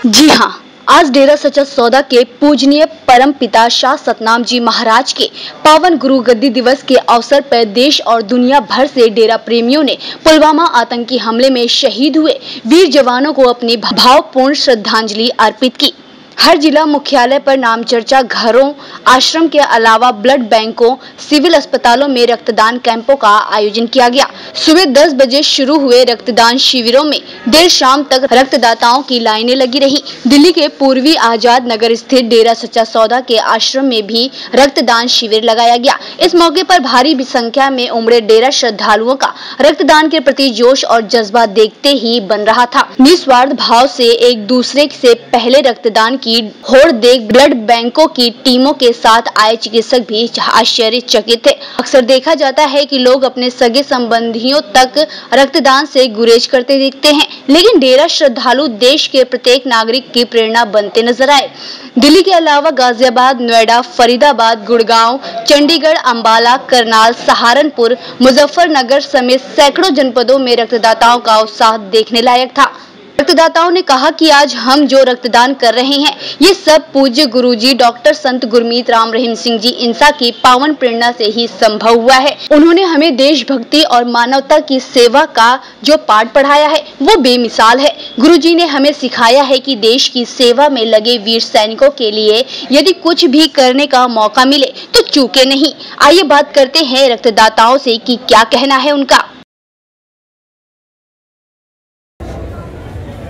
जी हाँ, आज डेरा सच्चा सौदा के पूजनीय परम पिता शाह सतनाम जी महाराज के पावन गुरु गद्दी दिवस के अवसर पर देश और दुनिया भर से डेरा प्रेमियों ने पुलवामा आतंकी हमले में शहीद हुए वीर जवानों को अपनी भावपूर्ण श्रद्धांजलि अर्पित की। हर जिला मुख्यालय पर नाम चर्चा घरों, आश्रम के अलावा ब्लड बैंकों, सिविल अस्पतालों में रक्तदान कैंपों का आयोजन किया गया। सुबह 10 बजे शुरू हुए रक्तदान शिविरों में देर शाम तक रक्तदाताओं की लाइनें लगी रही। दिल्ली के पूर्वी आजाद नगर स्थित डेरा सच्चा सौदा के आश्रम में भी रक्तदान शिविर लगाया गया। इस मौके पर भारी संख्या में उमड़े डेरा श्रद्धालुओं का रक्तदान के प्रति जोश और जज्बा देखते ही बन रहा था। निस्वार्थ भाव से एक दूसरे से पहले रक्तदान की होड़ देख ब्लड बैंकों की टीमों के साथ आए चिकित्सक भी आश्चर्यचकित थे। अक्सर देखा जाता है कि लोग अपने सगे संबंधियों तक रक्तदान से गुरेज करते दिखते हैं, लेकिन डेरा श्रद्धालु देश के प्रत्येक नागरिक की प्रेरणा बनते नजर आए। दिल्ली के अलावा गाजियाबाद, नोएडा, फरीदाबाद, गुड़गांव, चंडीगढ़, अंबाला, करनाल, सहारनपुर, मुजफ्फरनगर समेत सैकड़ों जनपदों में रक्तदाताओं का उत्साह देखने लायक था। रक्तदाताओं ने कहा कि आज हम जो रक्तदान कर रहे हैं, ये सब पूज्य गुरुजी डॉक्टर संत गुरमीत राम रहीम सिंह जी इंसा की पावन प्रेरणा से ही संभव हुआ है। उन्होंने हमें देशभक्ति और मानवता की सेवा का जो पाठ पढ़ाया है वो बेमिसाल है। गुरुजी ने हमें सिखाया है कि देश की सेवा में लगे वीर सैनिकों के लिए यदि कुछ भी करने का मौका मिले तो चूके नहीं। आइए बात करते हैं रक्तदाताओं से कि क्या कहना है उनका।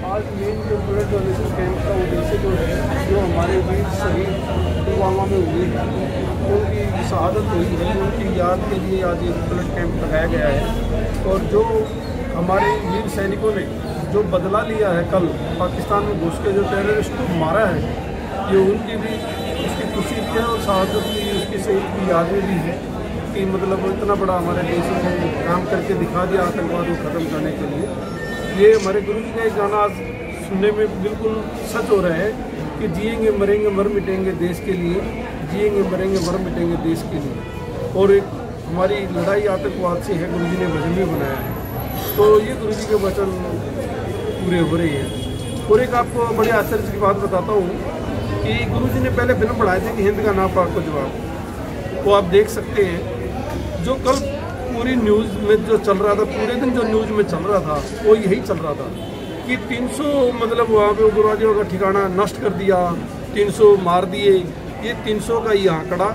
आज मेन जो ब्लड डोनेशन कैंप का उद्देश्य जो है, जो हमारे वीर शहीद पुलवामा में हुए हैं, उनकी शहादत हुई है, उनकी याद के लिए आज एक ब्लड कैंप लगाया गया है। और जो हमारे वीर सैनिकों ने जो बदला लिया है कल पाकिस्तान में घुस के जो टेररिस्ट को मारा है, ये उनकी भी उसकी खुशी भी है और शहादत की उसकी शहीद की याद में भी है कि मतलब इतना बड़ा हमारे देश ने काम करके दिखा दिया आतंकवाद को ख़त्म करने के लिए। ये हमारे गुरु जी का एक गाना आज सुनने में बिल्कुल सच हो रहा है कि जिएंगे मरेंगे मर मिटेंगे देश के लिए, जिएंगे मरेंगे मर मिटेंगे देश के लिए। और एक हमारी लड़ाई आतंकवाद से है, गुरु जी ने भजन भी बनाया है। तो ये गुरु जी के वचन पूरे हो रहे हैं। और एक आपको बड़े आश्चर्य की बात बताता हूँ कि गुरु जी ने पहले फिल्म बनाए थे कि हिंद का नाम पाक को जवाब, वो आप देख सकते हैं। जो कल पूरी न्यूज़ में जो चल रहा था, पूरे दिन जो न्यूज़ में चल रहा था वो यही चल रहा था कि 300 मतलब वहाँ पे उग्रवादियों का ठिकाना नष्ट कर दिया, 300 मार दिए। ये 300 का ये आंकड़ा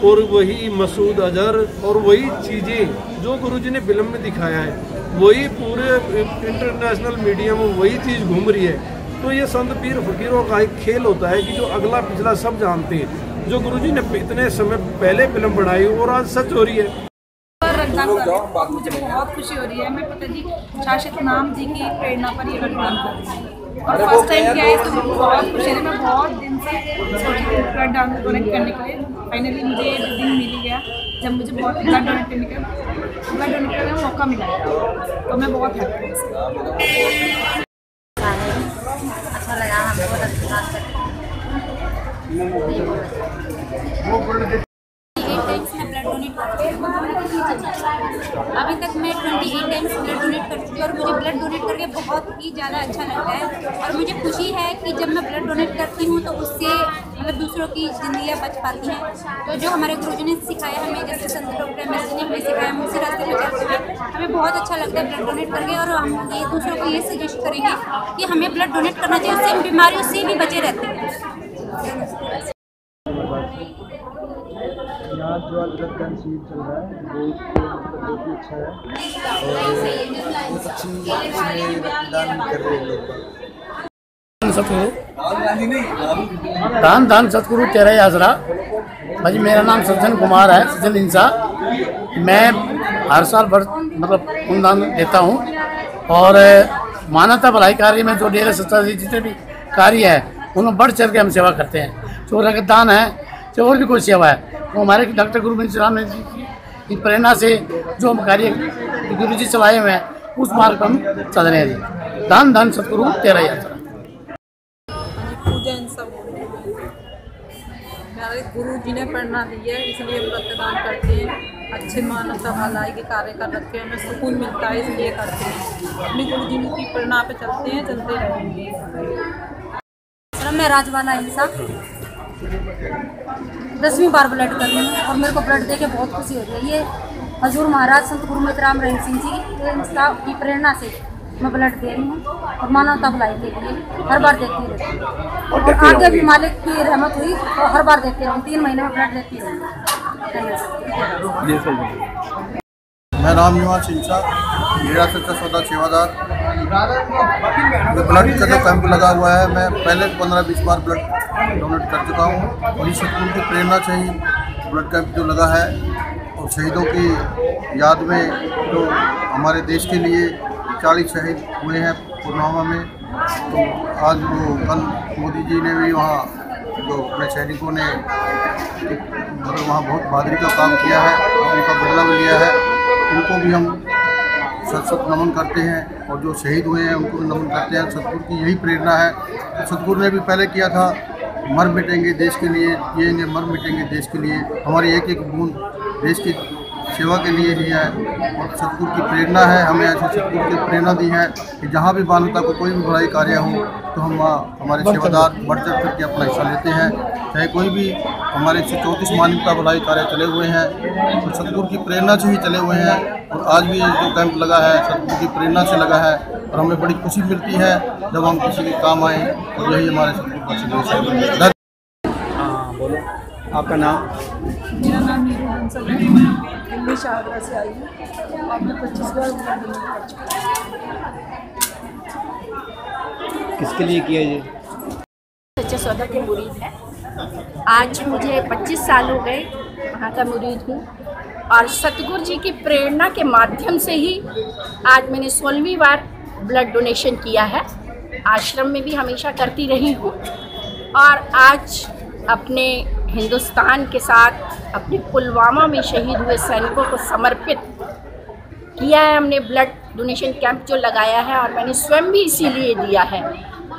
और वही मसूद अजहर और वही चीज़ें जो गुरुजी ने फिल्म में दिखाया है, वही पूरे इंटरनेशनल मीडिया में वही चीज़ घूम रही है। तो ये संत पीर फकीरों का एक खेल होता है कि जो अगला पिछला सब जानते हैं। जो गुरुजी ने इतने समय पहले फिल्म बनाई और आज सच हो रही है। मुझे बहुत खुशी हो रही है। मैं पिताजी शाह सतनाम जी की प्रेरणा पर ये रक्तदान कर रही हूँ और फर्स्ट टाइम किया है, तो मुझे बहुत खुशी है। मैं बहुत दिन से सोच रही थी ब्लड डोनेट करने के लिए। फाइनली मुझे ये दिन मिल गया जब मुझे बहुत ब्लड डोनेट करने का मौका मिला, तो मैं बहुत हैप्पी हूँ। अच्छा लगा हमको रक्तदान करके। अभी तक मैं 28 टाइम्स ब्लड डोनेट कर चुकी हूँ और मुझे ब्लड डोनेट करके बहुत ही ज़्यादा अच्छा लगता है। और मुझे खुशी है कि जब मैं ब्लड डोनेट करती हूँ तो उससे मतलब दूसरों की ज़िंदगियाँ बच पाती हैं। तो जो हमारे गुरुजी ने सिखाया हमें, जैसे संत डॉक्टर एम ने हमें सिखाया, हम उसी रास्ते में चलते हुए हमें बहुत अच्छा लगता है ब्लड डोनेट करके। और हम ये दूसरों को ये सजेस्ट करेंगे कि हमें ब्लड डोनेट करना चाहिए, उससे बीमारियों से भी बचे रहते हैं। यहाँ जो आज रक्तदान शिविर चल रहा है बहुत ही अच्छा है और बहुत अच्छी इसमें रक्तदान कर रहे हैं लोग। सतगुरु दान सतगुरु तेरा ही आसरा। भाजी मेरा नाम सज्जन कुमार है, सज्जन इंसा। मैं हर साल मतलब खूनदान देता हूँ और मानवता भलाई कार्य में जो डेरा सच्चा जितने भी कार्य है उनमें बढ़ चढ़ के हम सेवा करते हैं। जो रक्तदान है जो और भी कोई सेवा है वो हमारे डॉक्टर गुरमीत राम जी की प्रेरणा से जो हम कार्य गुरु जी चलाए हुए हैं उस मार्ग पर हम चल रहे हैं जी। दान सतगुरु तेरा ही आसरा। पूजन सब मेरे गुरु जी ने प्रेरणा दी है, इसलिए हम रक्तदान करते हैं। अच्छे मानवता भलाई के कार्य कर रखे हैं, हमें सुकून मिलता है, इसलिए करते हैं। अपने गुरु जी की प्रेरणा पे चलते हैं, चलते रहेंगे। आश्रम में राजवाला हिंसा 10वीं बार ब्लड कर रही हूँ और मेरे को ब्लड दे के बहुत खुशी हो रही है। ये हजूर महाराज संत गुरमीत राम रहीम सिंह जी की प्रेरणा से मैं ब्लड दे रही हूँ और मानवता भलाई के लिए हर बार देती रहती हूँ और आगे भी मालिक की रहमत हुई तो हर बार देती रहूँ। 3 महीने में ब्लड देती रहूँ। मैं राम निवास इंसा, डेरा सच्चा सौदा सेवादार। ब्लड का जो कैंप लगा हुआ है, मैं पहले 15-20 बार ब्लड डोनेट कर चुका हूँ और इस सतगुरु की प्रेरणा से ही ब्लड कैंप जो लगा है और शहीदों की याद में जो हमारे देश के लिए 40 शहीद हुए हैं पुलवामा में, तो आज वो कल मोदी जी ने भी वहाँ जो अपने सैनिकों ने मतलब वहाँ बहुत बहादुरी का काम किया है और उनका बदला भी लिया है, उनको भी हम सत नमन करते हैं और जो शहीद हुए हैं उनको भी नमन करते हैं। सतगुरु की यही प्रेरणा है। सतगुरु ने भी पहले किया था, मर मिटेंगे देश के लिए, जिएंगे मर मिटेंगे देश के लिए। हमारी एक एक बूंद देश की सेवा के लिए ही है और सतगुरु की प्रेरणा है। हमें ऐसे सतगुरु की प्रेरणा दी है कि जहाँ भी मानवता को कोई भी भलाई कार्य हो तो हम हमारे सेवादार बढ़ चढ़ करके अपना हिस्सा लेते हैं। चाहे कोई भी हमारे 134 मानवता भलाई कार्य चले हुए हैं तो सतगुरु की प्रेरणा से ही चले हुए हैं और आज भी जो कैंप लगा है सतगुरु की प्रेरणा से लगा है और हमें बड़ी खुशी मिलती है जब हम किसी के काम आए और यही हमारे सतगुरु का संदेश है। हाँ बोलो, आपका नाम? मेरा नाम मीरू बंसल है, मैं दिल्ली शाहदरा से आई हूँ। आपने 25 बार ब्लड डोनेट कर चुका है। किसके लिए किया ये? सच्चा सौदा के मुरीद है। आज मुझे 25 साल हो गए, वहाँ का मुरीद हूँ और सतगुरु जी की प्रेरणा के माध्यम से ही आज मैंने 16वीं बार ब्लड डोनेशन किया है। आश्रम में भी हमेशा करती रही हूँ और आज अपने हिंदुस्तान के साथ अपने पुलवामा में शहीद हुए सैनिकों को समर्पित किया है। हमने ब्लड डोनेशन कैंप जो लगाया है और मैंने स्वयं भी इसीलिए दिया है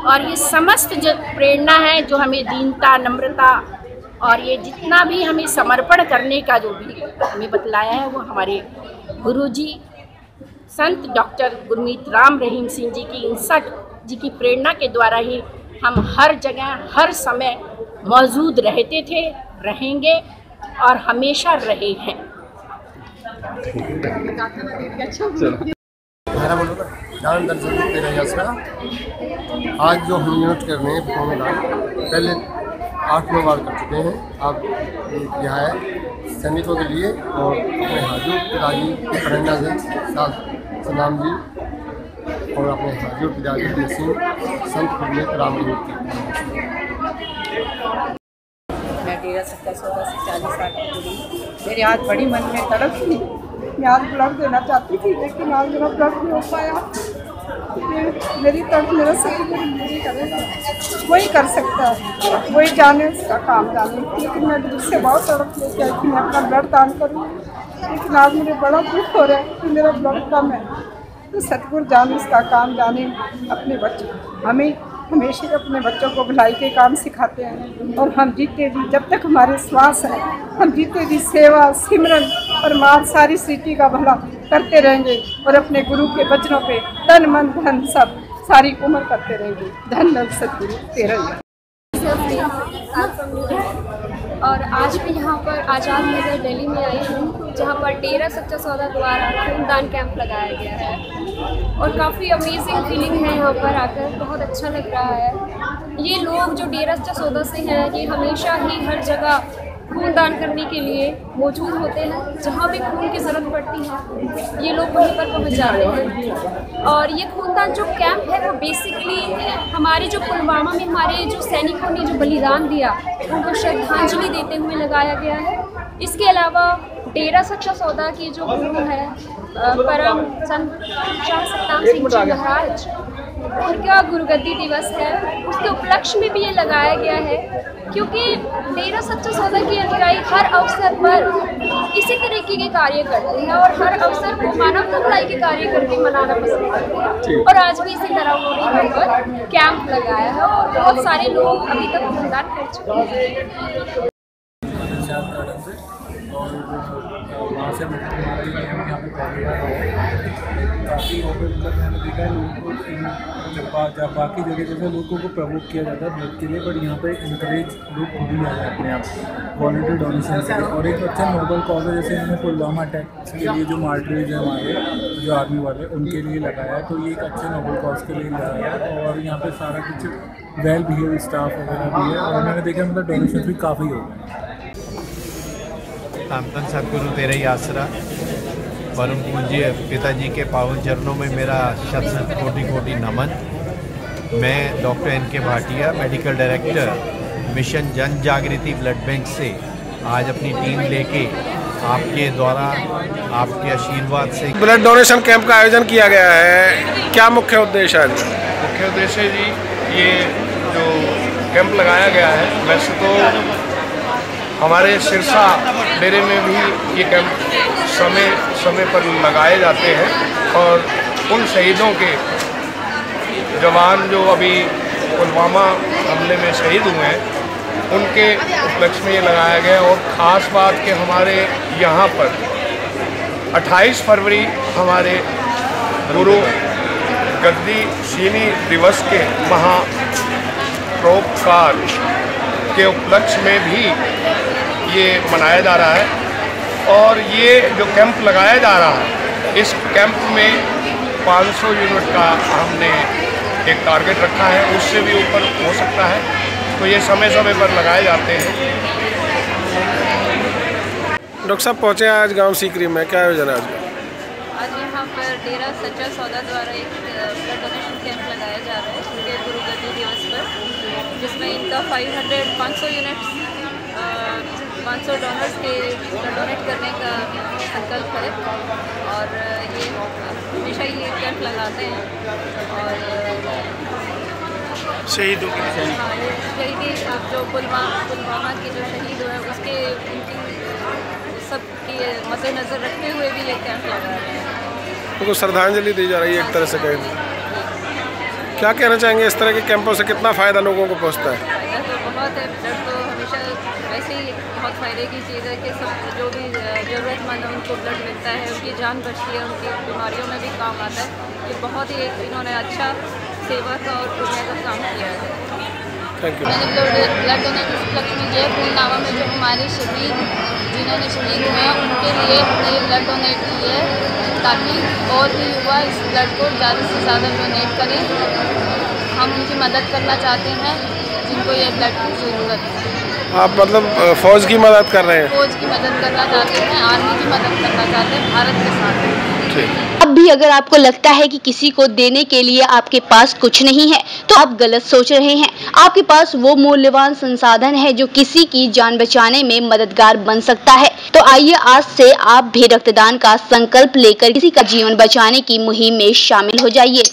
और ये समस्त जो प्रेरणा है जो हमें दीनता, नम्रता और ये जितना भी हमें समर्पण करने का जो भी हमें बतलाया है वो हमारे गुरुजी संत डॉक्टर गुरमीत राम रहीम सिंह जी की इंसा जी की प्रेरणा के द्वारा ही हम हर जगह हर समय मौजूद रहते थे, रहेंगे और हमेशा रहे हैं। दान दर्शन तेरा यात्रा आज जो हम यूनिट कर रहे हैं पहले 8-9 बार कर चुके हैं। आप यहाँ है सैनिकों के लिए और अपने हाजूर पिताजी की प्रेरणा से साथ सलाम जी और अपने हाजूर पिताजी नसीम संत गुरमीत राम जी। मैं डेरा सच्चा सौदा से 40 साल की जुड़ी। मेरे आज बड़ी मन में तड़प थी, मैं आज ब्लड देना चाहती थी लेकिन आज मेरा ब्लड नहीं हो पाया। मेरी तड़प मेरा सतगुरु नहीं करेगा, वही कर सकता है, वही जाने उसका काम जाने। लेकिन मैं दिल से बहुत तड़प लेके आई थी मैं अपना ब्लड दान करूँ, लेकिन आज मुझे बड़ा दुख हो रहा है कि मेरा ब्लड कम है। तो सतगुरु जाने उसका काम जाने। अपने बच्चों हमें हमेशा अपने बच्चों को भलाई के काम सिखाते हैं और हम जीते जी जब तक हमारे श्वास है हम जीते जी सेवा सिमरन और माँ सारी सृष्टि का भला करते रहेंगे और अपने गुरु के वचनों पे तन मन धन सब सारी उम्र करते रहेंगे। धन्यवाद सतगुरु तेरा। और आज मैं यहाँ पर आज़ाद नगर दिल्ली में आई हूँ जहाँ पर डेरा सच्चा सौदा द्वारा खूनदान कैंप लगाया गया है और काफ़ी अमेजिंग फीलिंग है यहाँ पर आकर, बहुत अच्छा लग रहा है। ये लोग जो डेरा सच्चा सौदा से हैं ये हमेशा ही हर जगह खूनदान करने के लिए मौजूद होते हैं। जहाँ भी खून की ज़रूरत पड़ती है ये लोग वहीं पर पहुँच जाते हैं और ये खूनदान जो कैंप है वो बेसिकली हमारे जो पुलवामा में हमारे जो सैनिकों ने जो बलिदान दिया उनको श्रद्धांजलि देते हुए लगाया गया है। इसके अलावा डेरा सच्चा सौदा की जो गुरु है परम संत शाह सतनाम सिंह जी महाराज, उनका गुरुगद्दी दिवस है, उसके उपलक्ष्य में भी ये लगाया गया है क्योंकि डेरा सच्चा सौदा की अनुयायी हर अवसर पर इसी तरीके के कार्य करते हैं और हर अवसर को मानवता भलाई के कार्य करके मनाना पसंद करते हैं। और आज भी इसी तरह उन्होंने यहाँ पर कैंप लगाया है और बहुत सारे लोग अभी तक खूनदान कर चुके हैं। और वहाँ से यहाँ पे काफ़ी यहाँ पे मतलब मैंने देखा है लोगों को जब बाकी जगह जैसे लोगों को प्रमोट किया जाता है ब्लड के लिए, बट यहाँ पे इंकरेज लोग खुद ही आ जाए अपने आप वॉलंटियर डोनेशन के लिए। और एक अच्छा नोबल कॉज है, जैसे इन्होंने पुलवामा अटैक के लिए जो मार्टरीज है हमारे जो आर्मी वाले उनके लिए लगाया है, तो ये एक अच्छे नोबल कॉज के लिए लगाया है। और यहाँ पे सारा कुछ वेल बिहेव स्टाफ वगैरह भी है, और मैंने देखा मतलब डोनेशन भी काफ़ी हो गए हैं। धन सदगुरु तेरा ही आसरा, परम पूज्य पिताजी के पावन चरणों में मेरा शत शत कोटि कोटि नमन। मैं doctor NK. Bhatia, medical director mission जन जागृति ब्लड बैंक से आज अपनी टीम लेके आपके द्वारा आपके आशीर्वाद से ब्लड डोनेशन कैंप का आयोजन किया गया है। क्या मुख्य उद्देश्य है? मुख्य उद्देश्य जी, ये जो कैंप लगाया गया है, वैसे तो हमारे सिरसा डेरे में भी ये कैंप समय पर लगाए जाते हैं, और उन शहीदों के जवान जो अभी पुलवामा हमले में शहीद हुए हैं उनके उपलक्ष्य में ये लगाया गया। और ख़ास बात कि हमारे यहाँ पर 28 फरवरी हमारे गुरु गद्दी चीनी दिवस के महापरोपकार के उपलक्ष्य में भी ये मनाया जा रहा है। और ये जो कैंप लगाया जा रहा है, इस कैंप में 500 यूनिट का हमने एक टारगेट रखा है, उससे भी ऊपर हो सकता है, तो ये समय समय पर लगाए जाते हैं। डॉक्टर साहब पहुँचे आज गांव सीकरी में, क्या आयोजन है आज? आज यहाँ पर डेरा सच्चा सौदा द्वारा एक ब्लड डोनेशन कैंप लगाया जा रहा है उनके गुरु गद्दी दिवस पर, जिसमें इनका 500 यूनिट्स 500 डोनर्स के ब्लड डोनेट करने का संकल्प है। और ये हमेशा ही कैंप लगाते हैं। और शहीदों के शहीदी जो पुलवामा की जो शहीद हुए उसके उनकी सबके मद्देनज़र रखते हुए भी ये कैंप लगा रहे हैं। उनको श्रद्धांजलि दी जा रही है एक तरह से कहें। क्या कहना चाहेंगे, इस तरह के कैंपों से कितना फ़ायदा लोगों को पहुंचता है? फ़ायदा तो बहुत है। ब्लड तो हमेशा वैसे ही बहुत फ़ायदे की चीज़ है कि सब जो भी ज़रूरतमंद है उनको ब्लड मिलता है, उनकी जान बचती है, उनकी बीमारियों में भी काम आता है। ये बहुत ही इन्होंने अच्छा सेवा का और पुण्य का काम किया है। मैंने ब्लड डोनेट उपलक्ष्य में ये पुलवामा में जो हमारे शहीद जिन्होंने शहीद हुए हैं उनके लिए ये ब्लड डोनेट की है, ताकि और भी युवा इस ब्लड को ज़्यादा से ज़्यादा डोनेट करें। हम उनकी मदद करना चाहते हैं जिनको ये ब्लड की ज़रूरत है। आप मतलब फ़ौज की मदद कर रहे हैं? फ़ौज की मदद करना चाहते हैं, आर्मी की मदद करना चाहते हैं, भारत के साथ। अब भी अगर आपको लगता है कि किसी को देने के लिए आपके पास कुछ नहीं है, तो आप गलत सोच रहे हैं। आपके पास वो मूल्यवान संसाधन है जो किसी की जान बचाने में मददगार बन सकता है। तो आइए आज से आप भी रक्तदान का संकल्प लेकर किसी का जीवन बचाने की मुहिम में शामिल हो जाइए।